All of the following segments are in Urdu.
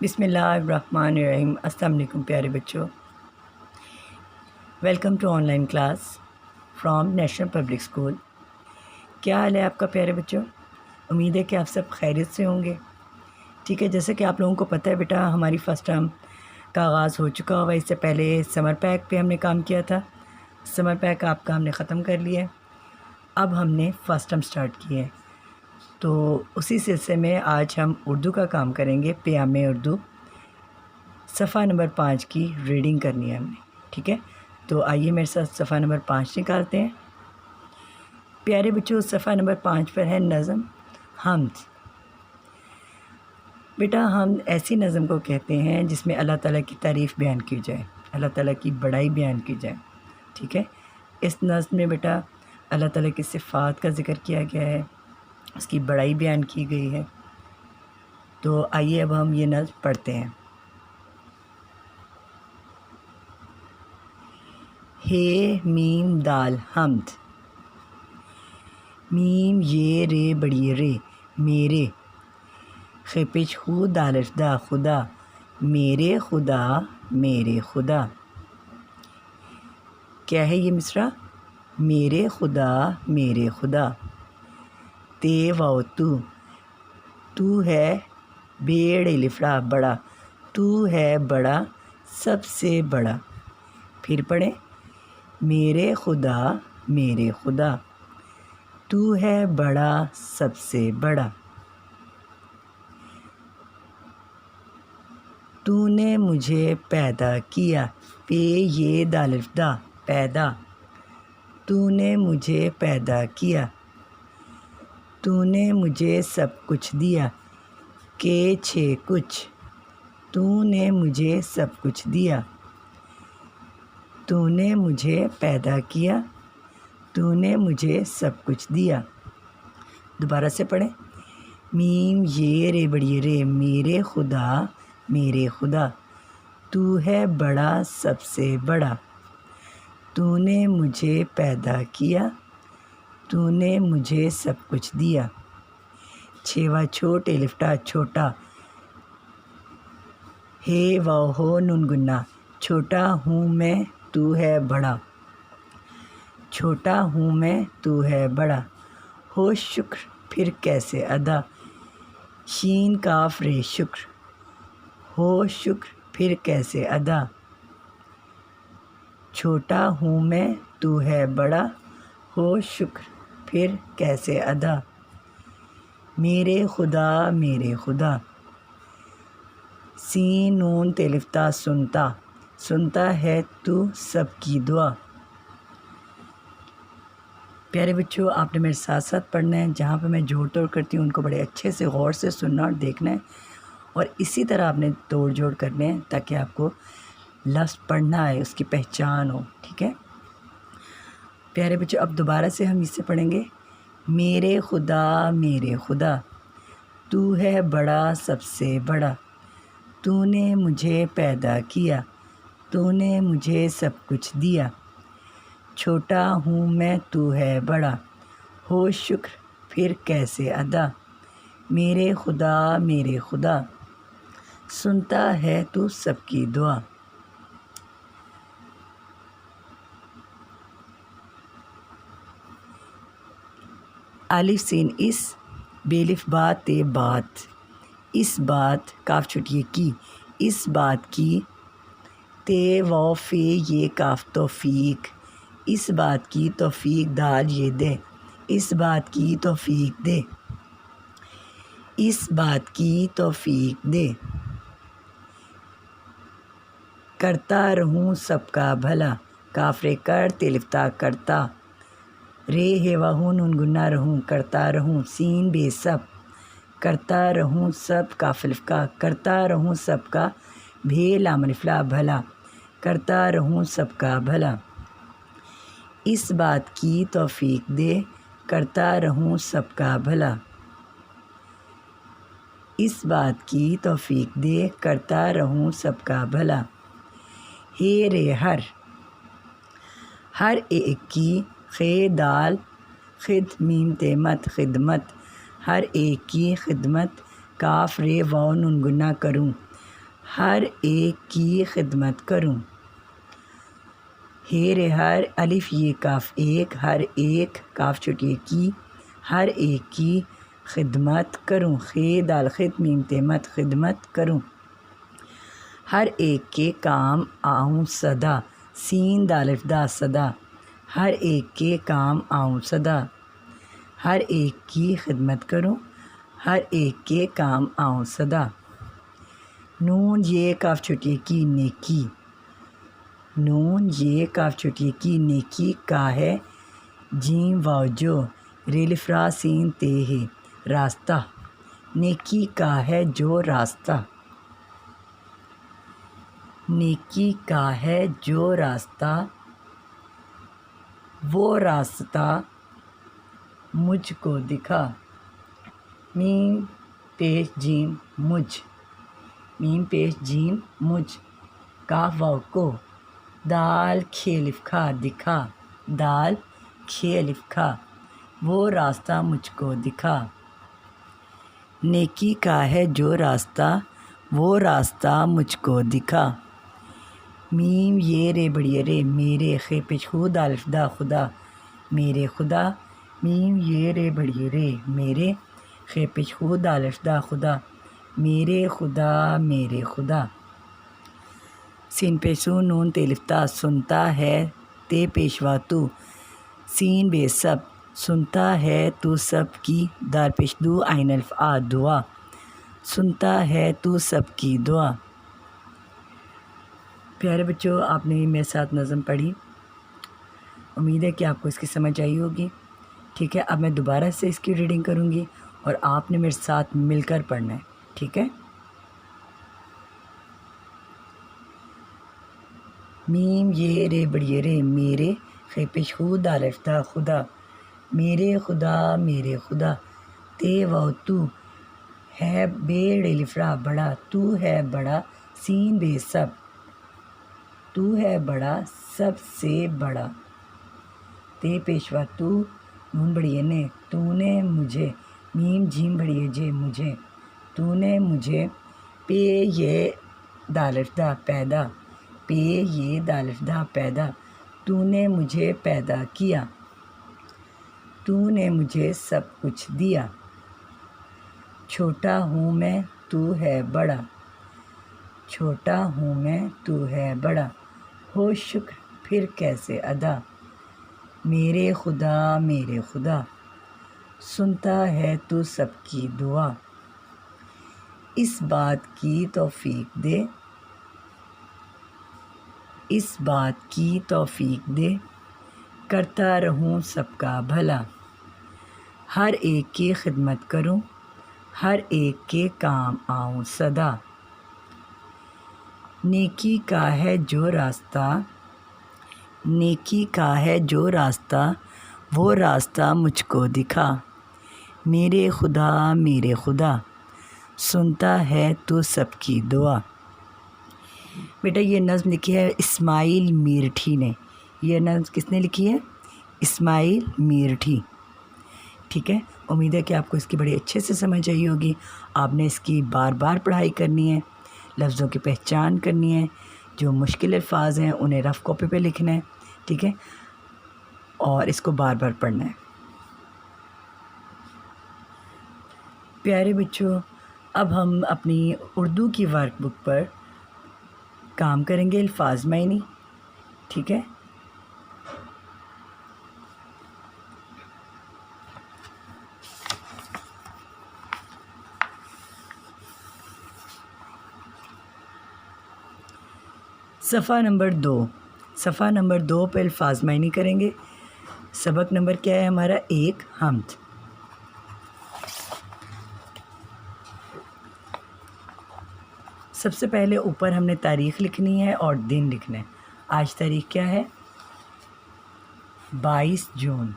بسم اللہ الرحمن الرحیم۔ السلام علیکم پیارے بچوں، welcome to online class from national public school. کیا حال ہے آپ کا پیارے بچوں؟ امید ہے کہ آپ سب خیریت سے ہوں گے۔ ٹھیک ہے، جیسے کہ آپ لوگوں کو پتہ ہے بیٹا، ہماری فرسٹ ٹرم کا آغاز ہو چکا ہوا۔ اس سے پہلے سمر پیک پہ ہم نے کام کیا تھا، سمر پیک آپ کا ہم نے ختم کر لیا ہے۔ اب ہم نے فرسٹ ٹرم سٹارٹ کی ہے، تو اسی سلسلے میں آج ہم اردو کا کام کریں گے۔ پیام اردو صفحہ نمبر 5 کی ریڈنگ کرنی ہے ہم نے، ٹھیک ہے؟ تو آئیے میرے ساتھ صفحہ نمبر 5 نکالتے ہیں۔ پیارے بچوں، صفحہ نمبر 5 پر ہے نظم حمد۔ بیٹا، ہم ایسی نظم کو کہتے ہیں جس میں اللہ تعالیٰ کی تعریف بیان کی جائے، اللہ تعالیٰ کی بڑائی بیان کی جائے، ٹھیک ہے؟ اس نظم میں بیٹا اللہ تعالیٰ کی صفات کا ذکر کیا گیا ہے، اس کی بڑائی بیان کی گئی ہے۔ تو آئیے اب ہم یہ نظم پڑھتے ہیں۔ ہے میم دال حمد، میم یہ رے بڑی رے میرے، خپش خو دالش دا خدا میرے خدا میرے خدا۔ کیا ہے یہ مصرع؟ میرے خدا میرے خدا۔ تے واو تو ہے بیڑ لفڑا بڑا، تو ہے بڑا سب سے بڑا۔ پھر پڑھیں، میرے خدا میرے خدا، تو ہے بڑا سب سے بڑا۔ تو نے مجھے پیدا کیا، پہ یہ دالف دا پیدا، تو نے مجھے پیدا کیا۔ تو نے مجھے سب کچھ دیا، کہ چھ کچھ، تو نے مجھے سب کچھ دیا۔ تو نے مجھے پیدا کیا، تو نے مجھے سب کچھ دیا۔ دوبارہ سے پڑھیں، میم یہ رے بڑی رے میرے خدا میرے خدا، تو ہے بڑا سب سے بڑا۔ تو نے مجھے پیدا کیا، تو نے مجھے سب کچھ دیا۔ چھیوا چھوٹے لفٹا چھوٹا، ہے واو ہو نون گنا، چھوٹا ہوں میں تو ہے بڑا، چھوٹا ہوں میں تو ہے بڑا۔ ہو شکر پھر کیسے ادا، شین کاف رے شکر، ہو شکر پھر کیسے ادا۔ چھوٹا ہوں میں تو ہے بڑا، ہو شکر پھر کیسے ادا۔ میرے خدا میرے خدا، سین نون تلفتا سنتا، سنتا ہے تو سب کی دعا۔ پیارے بچوں، آپ نے میرے ساتھ ساتھ پڑھنا ہے، جہاں پہ میں جوڑ توڑ کرتی ہوں ان کو بڑے اچھے سے غور سے سننا اور دیکھنا ہے، اور اسی طرح آپ نے توڑ جوڑ کرنے ہیں تاکہ آپ کو لفظ پڑھنا آئے، اس کی پہچان ہو، ٹھیک ہے؟ پیارے بچوں، اب دوبارہ سے ہم اس سے پڑھیں گے۔ میرے خدا میرے خدا، تو ہے بڑا سب سے بڑا، تو نے مجھے پیدا کیا، تو نے مجھے سب کچھ دیا۔ چھوٹا ہوں میں تو ہے بڑا، ہو شکر پھر کیسے ادا۔ میرے خدا میرے خدا، سنتا ہے تو سب کی دعا۔ الف سین اس، بیلف بات تے بات، اس بات کاف چھٹیے کی، اس بات کی۔ تے واو فے یہ کاف توفیق، اس بات کی توفیق دال یہ دے، اس بات کی توفیق دے، اس بات کی توفیق دے۔ کرتا رہوں سب کا بھلا، کاف رے کر تلفتا کرتا، رے ہے واہو نون گنا رہوں کرتا رہوں، سین بے سب، کرتا رہوں سب کاف الف کا، کرتا رہوں سب کا، بھے لام الف لا بھلا، کرتا رہوں سب کا بھلا۔ اس بات کی توفیق دے، کرتا رہوں سب کا بھلا، اس بات کی توفیق دے، کرتا رہوں سب کا بھلا۔ ہے رے ہر، ہر ایک کی، خے دال خد میم تے مت خدمت، ہر ایک کی خدمت، کاف رے واو نون گنا کروں، ہر ایک کی خدمت کروں، ہیر ہر الف یہ کاف ایک، ہر ایک کاف چھٹی کی، ہر ایک کی خدمت کروں، خے دال خط میم تے مت خدمت کروں، ہر ایک کے کام آؤں صدا، سین دال الف دا صدا، ہر ایک کے کام آؤں صدا، ہر ایک کی خدمت کروں، ہر ایک کے کام آؤں صدا، نون یہ کاف چھٹی کی نیکی، نون یہ کاف چھٹی کی نیکی کا ہے جیم واو جو، ریلف را سین تے ہے راستہ، نیکی کا ہے جو راستہ، نیکی کا ہے جو راستہ، وہ راستہ مجھ کو دکھا، میم پیش جیم مجھ، میم پیش جیم مجھ، کاف واو کو، دال کھے الف کھا دکھا، دال کھے الف کھا، وہ راستہ مجھ کو دکھا، نیکی کا ہے جو راستہ، وہ راستہ مجھ کو دکھا، میم یہ رے بڑی رے میرے، خے پیش خو دال الف دا خدا، میرے خدا، میم یہ رے بڑی رے میرے، خے پیش خو دال الف دا خدا، میرے خدا میرے خدا، سین پیسو نون تے الف تا سنتا ہے تے پیشوا تو، سین بے سب سنتا ہے تو سب کی، دال پیش دو عین الف آ دعا، سنتا ہے تو سب کی دعا۔ پیارے بچوں، آپ نے میرے ساتھ نظم پڑھی، امید ہے کہ آپ کو اس کی سمجھ آئی ہوگی۔ ٹھیک ہے، اب میں دوبارہ سے اس کی ریڈنگ کروں گی اور آپ نے میرے ساتھ مل کر پڑھنا ہے، ٹھیک ہے۔ میم یہ رے بڑی رے میرے، خے پیش خو دال الف دا خدا، میرے خدا میرے خدا، تے واو تو، ہے بیڑ الف را بڑا، تو ہے بڑا، سین بے سب، تو ہے بڑا سب سے بڑا، تے پیشوا تو، نون بڑی نے، تو نے مجھے، میم جیم بڑی جے مجھے، تو نے مجھے، پے یہ دال الف دا پیدا، پے یہ دال الف دا پیدا، تو نے مجھے پیدا کیا، تو نے مجھے سب کچھ دیا، چھوٹا ہوں میں تو ہے بڑا، چھوٹا ہوں میں تو ہے بڑا، ہو شکر پھر کیسے ادا، میرے خدا میرے خدا، سنتا ہے تو سب کی دعا، اس بات کی توفیق دے، اس بات کی توفیق دے، کرتا رہوں سب کا بھلا، ہر ایک کی خدمت کروں، ہر ایک کے کام آؤں صدا، نیکی کا ہے جو راستہ، نیکی کا ہے جو راستہ، وہ راستہ مجھ کو دکھا، میرے خدا میرے خدا، سنتا ہے تو سب کی دعا۔ بیٹا یہ نظم لکھی ہے اسماعیل میرٹھی نے، یہ نظم کس نے لکھی ہے؟ اسماعیل میرٹھی، ٹھیک ہے۔ امید ہے کہ آپ کو اس کی بڑی اچھے سے سمجھ آئی ہوگی۔ آپ نے اس کی بار بار پڑھائی کرنی ہے، لفظوں کی پہچان کرنی ہے، جو مشکل الفاظ ہیں انہیں رف کاپی پہ لکھنا ہے، ٹھیک ہے، اور اس کو بار بار پڑھنا ہے۔ پیارے بچوں، اب ہم اپنی اردو کی ورک بک پر کام کریں گے، الفاظ معنی، ٹھیک ہے۔ صفحہ نمبر 2، صفحہ نمبر 2 پہ الفاظ معنی کریں گے۔ سبق نمبر کیا ہے ہمارا؟ 1 حمد۔ سب سے پہلے اوپر ہم نے تاریخ لکھنی ہے اور دن لکھنا ہے۔ آج تاریخ کیا ہے؟ 22 جون۔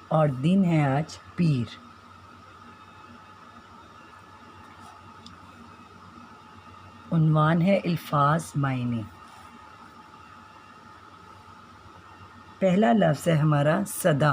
اور دن ہے آج پیر۔ عنوان ہے الفاظ معنی۔ پہلا لفظ ہے ہمارا صدا،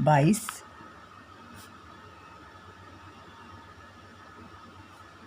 22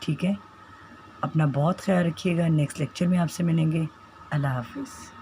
ٹھیک ہے، اپنا بہت خیال رکھیے گا، نیکسٹ لیکچر میں آپ سے ملیں گے۔ اللہ حافظ۔